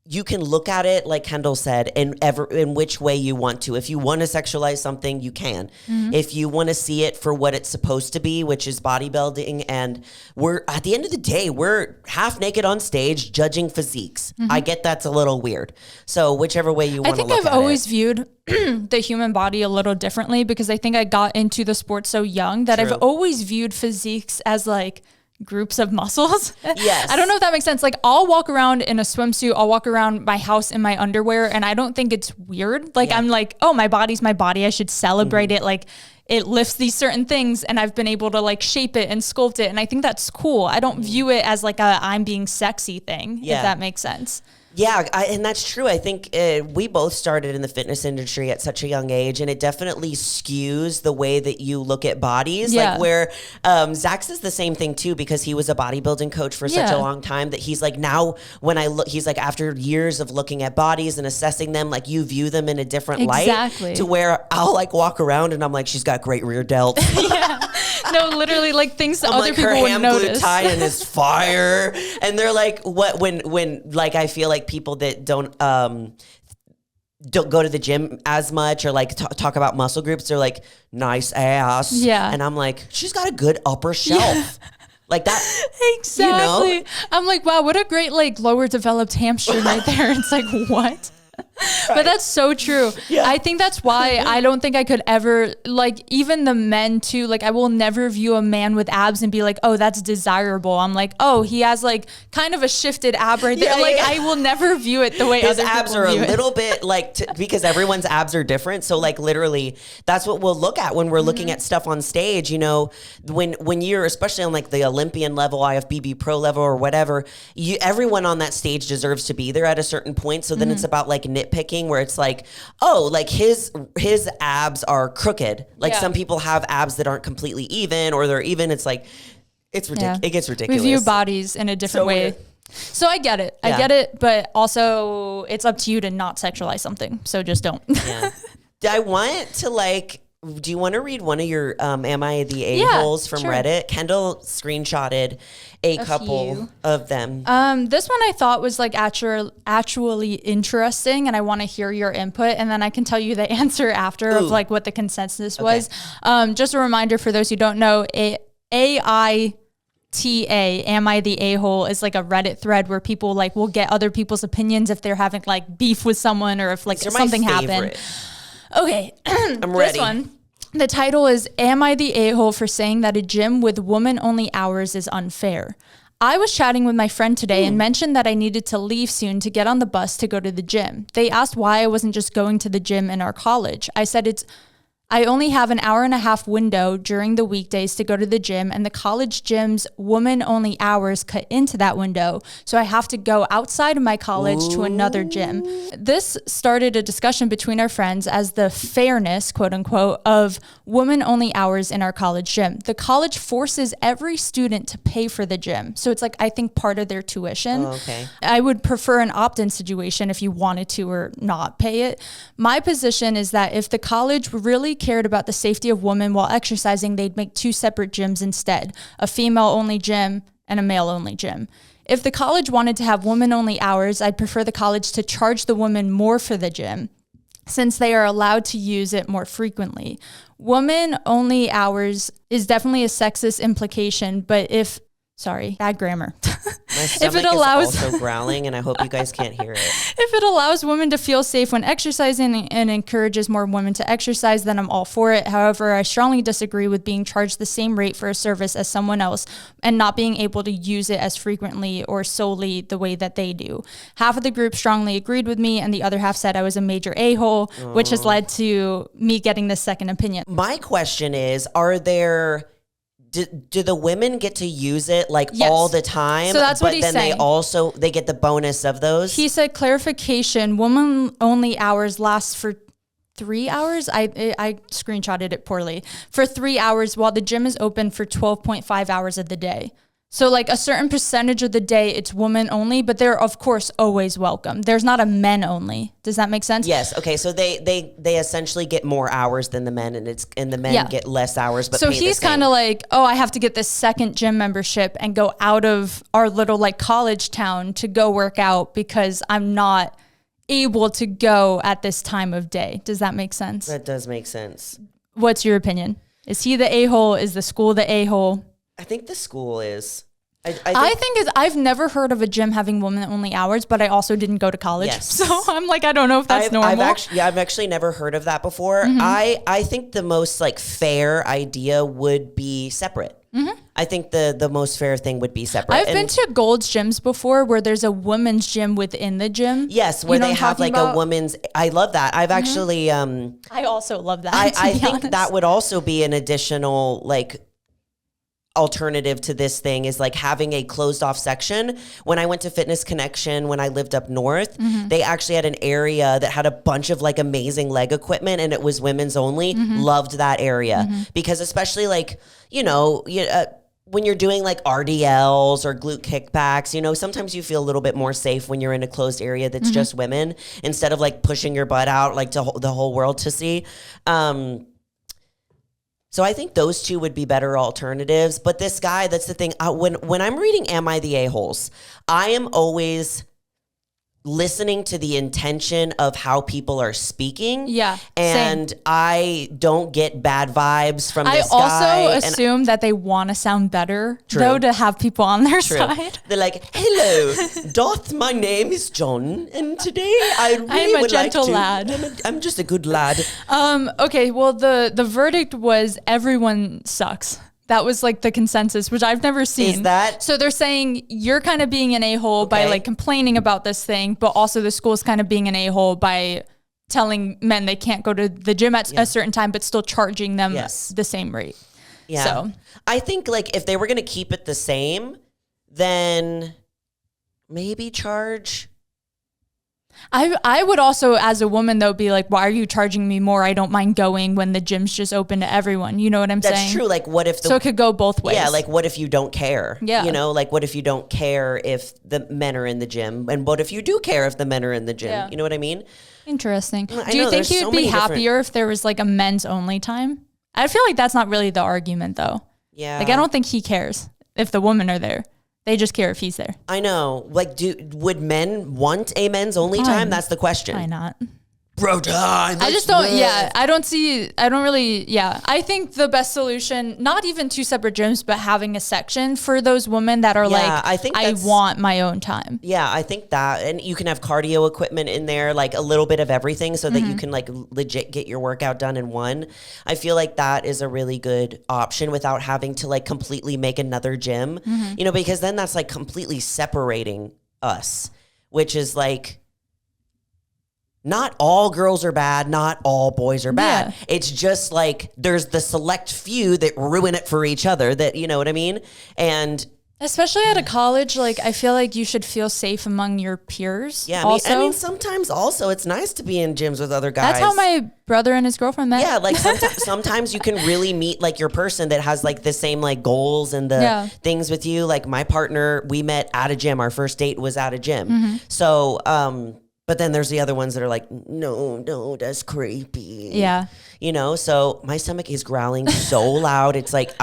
Speaker 2: you can look at it, like Kendall said, in which way you want to. If you want to sexualize something, you can. Mm-hmm. If you want to see it for what it's supposed to be, which is bodybuilding, and we're at the end of the day, we're half naked on stage judging physiques. Mm-hmm. I get that's a little weird. So whichever way you want to look at it. I think
Speaker 1: I've always viewed the human body a little differently because I think I got into the sport so young that I've always viewed physiques as like groups of muscles. Yes. I don't know if that makes sense. Like I'll walk around in a swimsuit. I'll walk around my house in my underwear and I don't think it's weird. Like I'm like, oh, my body's my body. I should celebrate it. Like it lifts these certain things and I've been able to like shape it and sculpt it. And I think that's cool. I don't view it as like a I'm being sexy thing, if that makes sense.
Speaker 2: Yeah, and that's true. I think we both started in the fitness industry at such a young age, and it definitely skews the way that you look at bodies. Yeah. Like where Zach says the same thing too, because he was a bodybuilding coach for such a long time that he's like, now when I look, he's like, after years of looking at bodies and assessing them, like you view them in a different light to where I'll like walk around and I'm like, she's got great rear delts.
Speaker 1: No, literally like things that other people would notice.
Speaker 2: Her ham glute tie is fire. And they're like, what, when like, I feel like people that don't go to the gym as much or like talk about muscle groups, they're like, nice ass. Yeah. And I'm like, she's got a good upper shelf. Yeah. Like that.
Speaker 1: Exactly. You know? I'm like, wow, what a great like lower developed hamstring right there. It's like, what? But that's so true. Yeah. I think that's why I don't think I could ever, like, even the men too, like, I will never view a man with abs and be like, oh, that's desirable. I'm like, oh, he has like kind of a shifted ab right there. I will never view it the way his other abs are a little
Speaker 2: bit like, because everyone's abs are different. So like literally that's what we'll look at when we're looking at stuff on stage. You know, when you're, especially on like the Olympian level, IFBB pro level or whatever, everyone on that stage deserves to be there at a certain point. So then it's about like nitpicking where it's like, oh, like his abs are crooked. Like some people have abs that aren't completely even or they're even. It's like, it's ridiculous. It gets ridiculous.
Speaker 1: We view bodies in a different way. Weird. So I get it. I get it. But also it's up to you to not sexualize something. So just don't.
Speaker 2: Yeah. I want to like, do you want to read one of your Am I the A-holes from Reddit? Kendall screenshotted a couple of them.
Speaker 1: This one I thought was like actually interesting and I want to hear your input and then I can tell you the answer after of like what the consensus was. Just a reminder for those who don't know, AITA, Am I the A-hole, is like a Reddit thread where people like will get other people's opinions if they're having like beef with someone or if like something happened. Okay, I'm ready. This one, the title is, Am I the A-hole for saying that a gym with woman-only hours is unfair? I was chatting with my friend today and mentioned that I needed to leave soon to get on the bus to go to the gym. They asked why I wasn't just going to the gym in our college. I said I only have an hour and a half window during the weekdays to go to the gym, and the college gym's woman-only hours cut into that window, so I have to go outside of my college to another gym. This started a discussion between our friends as the fairness, quote unquote, of woman-only hours in our college gym. The college forces every student to pay for the gym, so it's like, I think, part of their tuition. I would prefer an opt-in situation if you wanted to or not pay it. My position is that if the college really cared about the safety of women while exercising, they'd make two separate gyms instead, a female-only gym and a male-only gym. If the college wanted to have women-only hours, I'd prefer the college to charge the women more for the gym, since they are allowed to use it more frequently. Women-only hours is definitely a sexist implication, but bad grammar.
Speaker 2: My stomach is also growling, and I hope you guys can't hear it.
Speaker 1: If it allows women to feel safe when exercising and encourages more women to exercise, then I'm all for it. However, I strongly disagree with being charged the same rate for a service as someone else and not being able to use it as frequently or solely the way that they do. Half of the group strongly agreed with me, and the other half said I was a major a-hole, which has led to me getting this second opinion.
Speaker 2: My question is, do the women get to use it like all the time?
Speaker 1: So that's what he's saying.
Speaker 2: They get the bonus of those.
Speaker 1: He said clarification, woman only hours last for 3 hours. I screenshotted it poorly. For 3 hours while the gym is open for 12.5 hours of the day. So like a certain percentage of the day, it's women only, but they're of course always welcome. There's not a men only. Does that make sense?
Speaker 2: Yes. Okay. So they essentially get more hours than the men, and the men get less hours. But
Speaker 1: so he's kind of like, oh, I have to get this second gym membership and go out of our little like college town to go work out because I'm not able to go at this time of day. Does that make sense?
Speaker 2: That does make sense.
Speaker 1: What's your opinion? Is he the a-hole? Is the school the a-hole?
Speaker 2: I think the school is.
Speaker 1: I think I've never heard of a gym having women-only hours, but I also didn't go to college.
Speaker 2: Yes.
Speaker 1: So I'm like, I don't know if that's normal.
Speaker 2: I've actually never heard of that before. Mm-hmm. I think the most like fair idea would be separate. Mm-hmm. I think the most fair thing would be separate.
Speaker 1: I've been to Gold's gyms before where there's a women's gym within the gym.
Speaker 2: Yes, where they have like a women's. I love that. I've actually.
Speaker 1: I also love that.
Speaker 2: I think that would also be an additional like alternative to this thing is like having a closed off section. When I went to Fitness Connection, when I lived up north, they actually had an area that had a bunch of like amazing leg equipment and it was women's only. Loved that area because especially like, when you're doing like RDLs or glute kickbacks, sometimes you feel a little bit more safe when you're in a closed area that's just women instead of like pushing your butt out like to the whole world to see. So I think those two would be better alternatives. But this guy, that's the thing. When I'm reading Am I the A-Holes, I am always listening to the intention of how people are speaking.
Speaker 1: Yeah.
Speaker 2: And
Speaker 1: same.
Speaker 2: I don't get bad vibes from this guy.
Speaker 1: I also assume that they want to sound better, though, to have people on their side.
Speaker 2: They're like, hello, doth my name is John, and today I really would like to. I'm a gentle lad. I'm just a good lad.
Speaker 1: Okay, well, the verdict was everyone sucks. That was like the consensus, which I've never seen.
Speaker 2: Is that?
Speaker 1: So they're saying you're kind of being an a-hole by like complaining about this thing, but also the school's kind of being an a-hole by telling men they can't go to the gym at a certain time, but still charging them the same rate.
Speaker 2: Yeah.
Speaker 1: So
Speaker 2: I think like if they were going to keep it the same, then maybe charge.
Speaker 1: I would also, as a woman, though, be like, why are you charging me more? I don't mind going when the gym's just open to everyone. You know what I'm saying?
Speaker 2: That's true. Like, what if
Speaker 1: so it could go both ways.
Speaker 2: Yeah, like, what if you don't care?
Speaker 1: Yeah.
Speaker 2: Like, what if you don't care if the men are in the gym? And what if you do care if the men are in the gym? Yeah. You know what I mean?
Speaker 1: Interesting. Do you think you'd be happier if there was, like, a men's only time? I feel like that's not really the argument, though.
Speaker 2: Yeah.
Speaker 1: Like, I don't think he cares if the women are there. They just care if he's there.
Speaker 2: I know. Like, would men want a men's only time? That's the question.
Speaker 1: Why not?
Speaker 2: Bro time.
Speaker 1: I just don't, I don't really, I think the best solution, not even two separate gyms, but having a section for those women that are I want my own time.
Speaker 2: Yeah, I think that, and you can have cardio equipment in there, like a little bit of everything so that you can like legit get your workout done in one. I feel like that is a really good option without having to like completely make another gym, because then that's like completely separating us, which is like, not all girls are bad. Not all boys are bad. Yeah. It's just like there's the select few that ruin it for each other that, you know what I mean? And
Speaker 1: especially at a college, like I feel like you should feel safe among your peers.
Speaker 2: Yeah, I mean, sometimes also it's nice to be in gyms with other guys.
Speaker 1: That's how my brother and his girlfriend met.
Speaker 2: Yeah, like sometimes you can really meet like your person that has like the same like goals and the things with you. Like my partner, we met at a gym. Our first date was at a gym. So, but then there's the other ones that are like, no, that's creepy.
Speaker 1: Yeah.
Speaker 2: So my stomach is growling so loud. It's like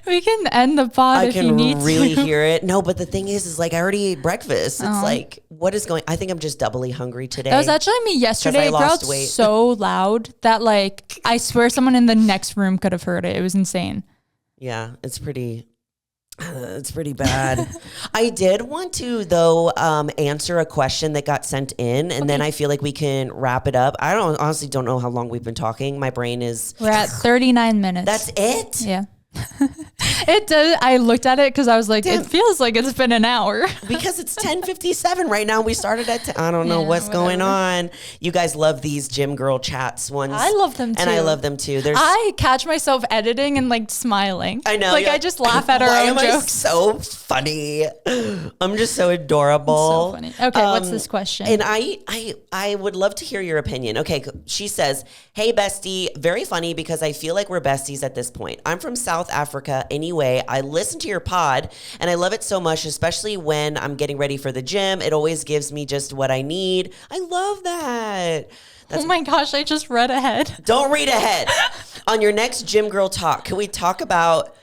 Speaker 1: we can end the pod if you need to.
Speaker 2: I can really hear it. No, but the thing is like I already ate breakfast. It's like, what is going? I think I'm just doubly hungry today.
Speaker 1: That was actually me yesterday. It growled so loud that like I swear someone in the next room could have heard it. It was insane.
Speaker 2: Yeah, it's pretty bad. I did want to, though, answer a question that got sent in, and then I feel like we can wrap it up. I honestly don't know how long we've been talking. My brain is...
Speaker 1: We're at 39 minutes.
Speaker 2: That's it?
Speaker 1: Yeah. It does. I looked at it because I was like, it feels like it's been an hour.
Speaker 2: Because it's 10:57 right now. We started at 10. I don't know what's going on. You guys love these gym girl chats ones.
Speaker 1: I love them too.
Speaker 2: And I love them too.
Speaker 1: I catch myself editing and like smiling.
Speaker 2: I know.
Speaker 1: Like I just laugh at our own jokes.
Speaker 2: So funny. I'm just so adorable.
Speaker 1: So funny. Okay, what's this question?
Speaker 2: And I would love to hear your opinion. Okay, she says, "Hey bestie, very funny because I feel like we're besties at this point. I'm from South Africa anyway. I listen to your pod and I love it so much, especially when I'm getting ready for the gym. It always gives me just what I need." I love that.
Speaker 1: Oh my gosh, I just read ahead.
Speaker 2: Don't read ahead. On your next gym girl talk, can we talk about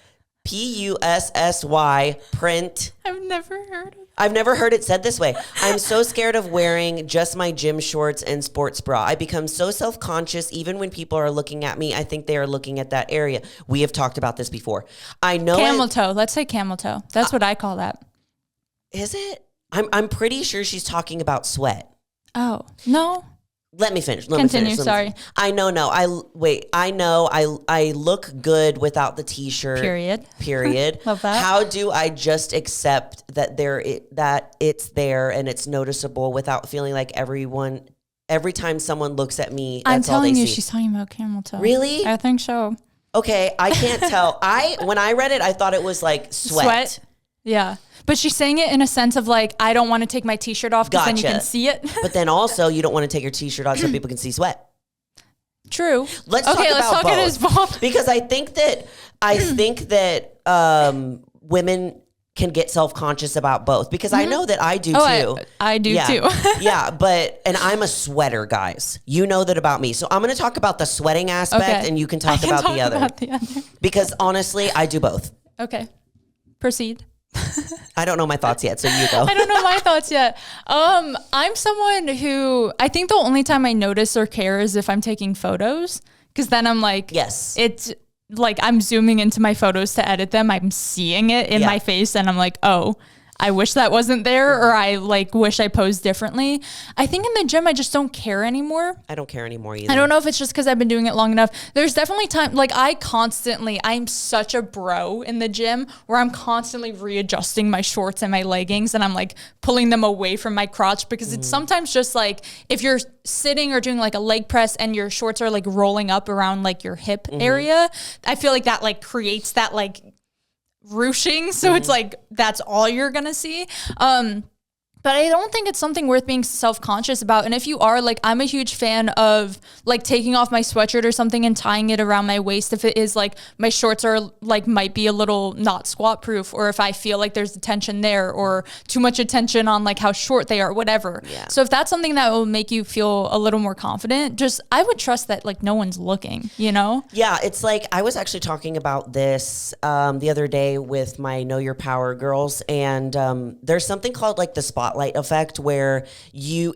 Speaker 2: PUSSY print?
Speaker 1: I've never heard of it.
Speaker 2: I've never heard it said this way. I'm so scared of wearing just my gym shorts and sports bra. I become so self-conscious even when people are looking at me. I think they are looking at that area. We have talked about this before. I know
Speaker 1: camel toe. Let's say camel toe. That's what I call that.
Speaker 2: Is it? I'm pretty sure she's talking about sweat.
Speaker 1: Oh, no.
Speaker 2: Let me finish.
Speaker 1: Continue. Sorry.
Speaker 2: I know. No. I know. I look good without the t-shirt. Period.
Speaker 1: Love that.
Speaker 2: How do I just accept that that it's there and it's noticeable without feeling like every time someone looks at me, that's
Speaker 1: I'm telling you,
Speaker 2: see?
Speaker 1: she's talking about camel toe.
Speaker 2: Really?
Speaker 1: I think so.
Speaker 2: Okay. I can't tell. When I read it, I thought it was like sweat.
Speaker 1: Yeah. But she's saying it in a sense of like, I don't want to take my t-shirt off because then you can see it.
Speaker 2: But then also you don't want to take your t-shirt off so people can see sweat.
Speaker 1: True.
Speaker 2: Let's talk about
Speaker 1: it as both.
Speaker 2: Because I think that women can get self-conscious about both, because I know that I do too.
Speaker 1: I do too.
Speaker 2: Yeah, and I'm a sweater, guys. You know that about me. So I'm going to talk about the sweating aspect and you can talk about the other. Because honestly, I do both.
Speaker 1: Okay. Proceed.
Speaker 2: I don't know my thoughts yet, so you go.
Speaker 1: I don't know my thoughts yet. I'm someone who, I think the only time I notice or care is if I'm taking photos, because then I'm like,
Speaker 2: yes,
Speaker 1: it's like I'm zooming into my photos to edit them. I'm seeing it in my face and I'm like, oh, I wish that wasn't there, or I like wish I posed differently. I think in the gym, I just don't care anymore.
Speaker 2: I don't care anymore either.
Speaker 1: I don't know if it's just because I've been doing it long enough. There's definitely time, like I'm such a bro in the gym where I'm constantly readjusting my shorts and my leggings and I'm like pulling them away from my crotch, because it's sometimes just like if you're sitting or doing like a leg press and your shorts are like rolling up around like your hip area, I feel like that like creates that like ruching, so it's like that's all you're gonna see. But I don't think it's something worth being self-conscious about. And if you are, like, I'm a huge fan of like taking off my sweatshirt or something and tying it around my waist if it is like my shorts are like might be a little not squat proof, or if I feel like there's tension there or too much attention on like how short they are, whatever. Yeah. So if that's something that will make you feel a little more confident, just I would trust that like no one's looking, you know? Yeah,
Speaker 2: it's like I was actually talking about this the other day with my Know Your Power girls, and there's something called like the spotlight effect, where you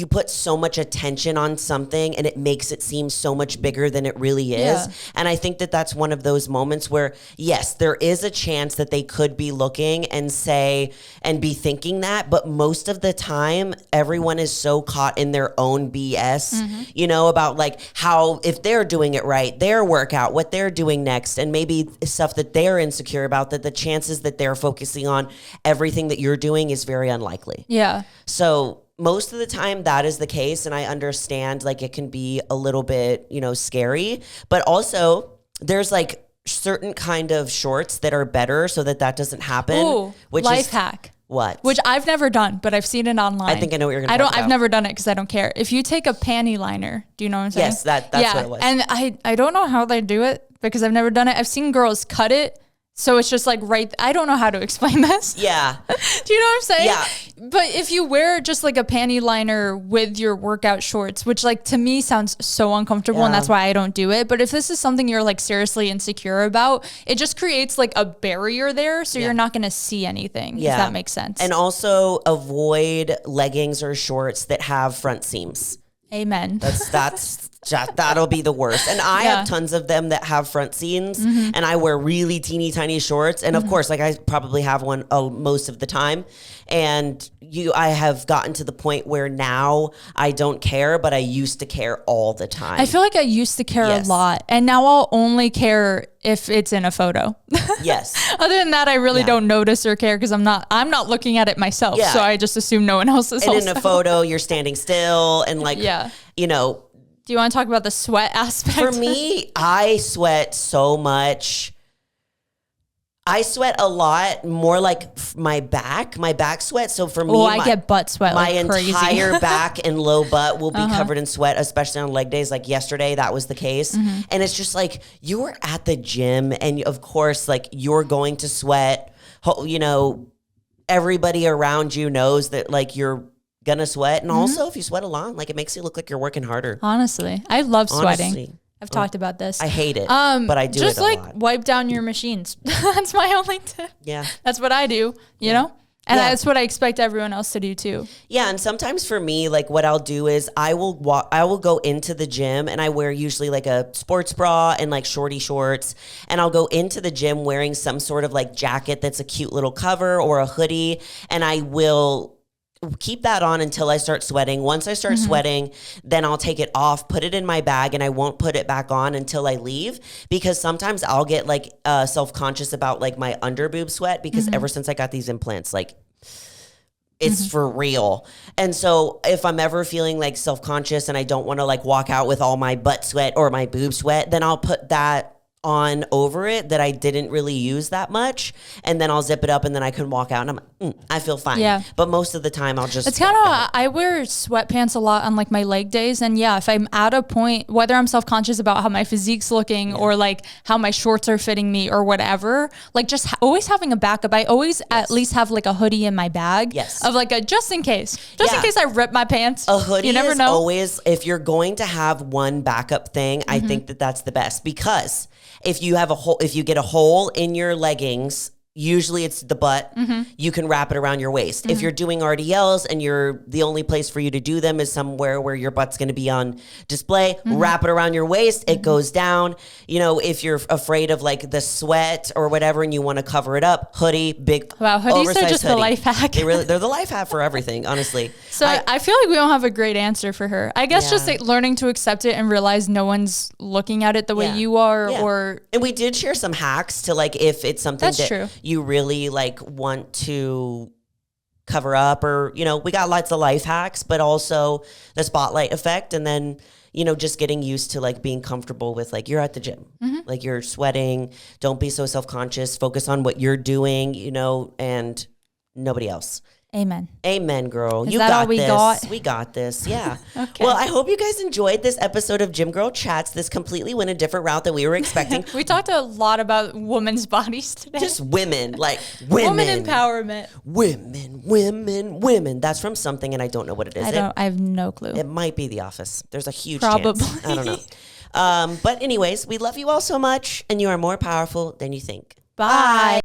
Speaker 2: put so much attention on something and it makes it seem so much bigger than it really is. Yeah. And I think that that's one of those moments where, yes, there is a chance that they could be looking and say, and be thinking that, but most of the time, everyone is so caught in their own BS, you know, about like how, if they're doing it right, their workout, what they're doing next, and maybe stuff that they're insecure about, that the chances that they're focusing on everything that you're doing is very unlikely.
Speaker 1: Yeah.
Speaker 2: So most of the time that is the case. And I understand like it can be a little bit, you know, scary, but also there's like certain kind of shorts that are better so that doesn't happen.
Speaker 1: Ooh, which life hack.
Speaker 2: What?
Speaker 1: Which I've never done, but I've seen it online.
Speaker 2: I think I know what you're going to talk about.
Speaker 1: I've never done it because I don't care. If you take a panty liner, do you know what I'm saying?
Speaker 2: Yes, that's what it was.
Speaker 1: And I don't know how they do it because I've never done it. I've seen girls cut it. So it's just like I don't know how to explain this.
Speaker 2: Yeah.
Speaker 1: Do you know what I'm saying?
Speaker 2: Yeah.
Speaker 1: But if you wear just like a panty liner with your workout shorts, which like to me sounds so uncomfortable and that's why I don't do it. But if this is something you're like seriously insecure about, it just creates like a barrier there. So you're not going to see anything, if that makes sense.
Speaker 2: And also avoid leggings or shorts that have front seams.
Speaker 1: Amen.
Speaker 2: That's That'll be the worst. And I have tons of them that have front seams, and I wear really teeny tiny shorts. And of course, like I probably have one most of the time. And I have gotten to the point where now I don't care, but I used to care all the time.
Speaker 1: I feel like I used to care a lot, and now I'll only care if it's in a photo.
Speaker 2: Yes.
Speaker 1: Other than that, I really don't notice or care because I'm not looking at it myself. Yeah. So I just assume no one else is.
Speaker 2: And in a photo, you're standing still and like, you know.
Speaker 1: Do you want to talk about the sweat aspect?
Speaker 2: For me, I sweat so much. I sweat a lot, more like my back sweat. So for me,
Speaker 1: I get butt sweat.
Speaker 2: My
Speaker 1: like crazy.
Speaker 2: entire back and low butt will be covered in sweat, especially on leg days. Like yesterday, that was the case. And it's just like, you're at the gym and of course, like you're going to sweat, you know, everybody around you knows that like you're gonna sweat. And also if you sweat a lot, like it makes you look like you're working harder.
Speaker 1: Honestly, I love sweating. I've talked about this.
Speaker 2: I hate it, but I do it a lot.
Speaker 1: Just like wipe down your machines. That's my only tip. Yeah. That's what I do, you know? And that's what I expect everyone else to do too.
Speaker 2: Yeah, and sometimes for me, like what I'll do is I will go into the gym and I wear usually like a sports bra and like shorty shorts, and I'll go into the gym wearing some sort of like jacket that's a cute little cover or a hoodie, and I will keep that on until I start sweating. Once I start sweating, then I'll take it off, put it in my bag, and I won't put it back on until I leave, because sometimes I'll get like self-conscious about like my under boob sweat, because ever since I got these implants, like it's for real. And so if I'm ever feeling like self-conscious and I don't want to like walk out with all my butt sweat or my boob sweat, then I'll put that on over it that I didn't really use that much, and then I'll zip it up, and then I can walk out and I'm like, I feel fine. Yeah. But most of the time I'll just,
Speaker 1: it's kind of, I wear sweatpants a lot on like my leg days, and if I'm at a point, whether I'm self-conscious about how my physique's looking or like how my shorts are fitting me or whatever, like just always having a backup. I always at least have like a hoodie in my bag of like a just in case I rip my pants.
Speaker 2: A hoodie you never know. Always, if you're going to have one backup thing, I think that that's the best, because if you have if you get a hole in your leggings, usually it's the butt, you can wrap it around your waist. If you're doing RDLs and the only place for you to do them is somewhere where your butt's going to be on display, wrap it around your waist, it goes down. You know, if you're afraid of like the sweat or whatever and you want to cover it up, hoodie, big
Speaker 1: hoodies are just hoodie. The life hack.
Speaker 2: They're the life hack for everything, honestly.
Speaker 1: So I feel like we don't have a great answer for her. I guess just like learning to accept it and realize no one's looking at it the way you are.
Speaker 2: And we did share some hacks to like, if it's something you really like want to cover up, or, you know, we got lots of life hacks, but also the spotlight effect. And then, you know, just getting used to like being comfortable with like, you're at the gym, like you're sweating. Don't be so self-conscious. Focus on what you're doing, you know, and nobody else. Amen, girl.
Speaker 1: Is that all we got?
Speaker 2: We got this. Yeah.
Speaker 1: Okay.
Speaker 2: Well, I hope you guys enjoyed this episode of Gym Girl Chats. This completely went a different route than we were expecting.
Speaker 1: We talked a lot about women's bodies today.
Speaker 2: Just women, like women.
Speaker 1: Women empowerment.
Speaker 2: Women. That's from something, and I don't know what it is.
Speaker 1: I have no clue.
Speaker 2: It might be The Office. There's a huge chance. I don't know. But anyways, we love you all so much, and you are more powerful than you think.
Speaker 1: Bye.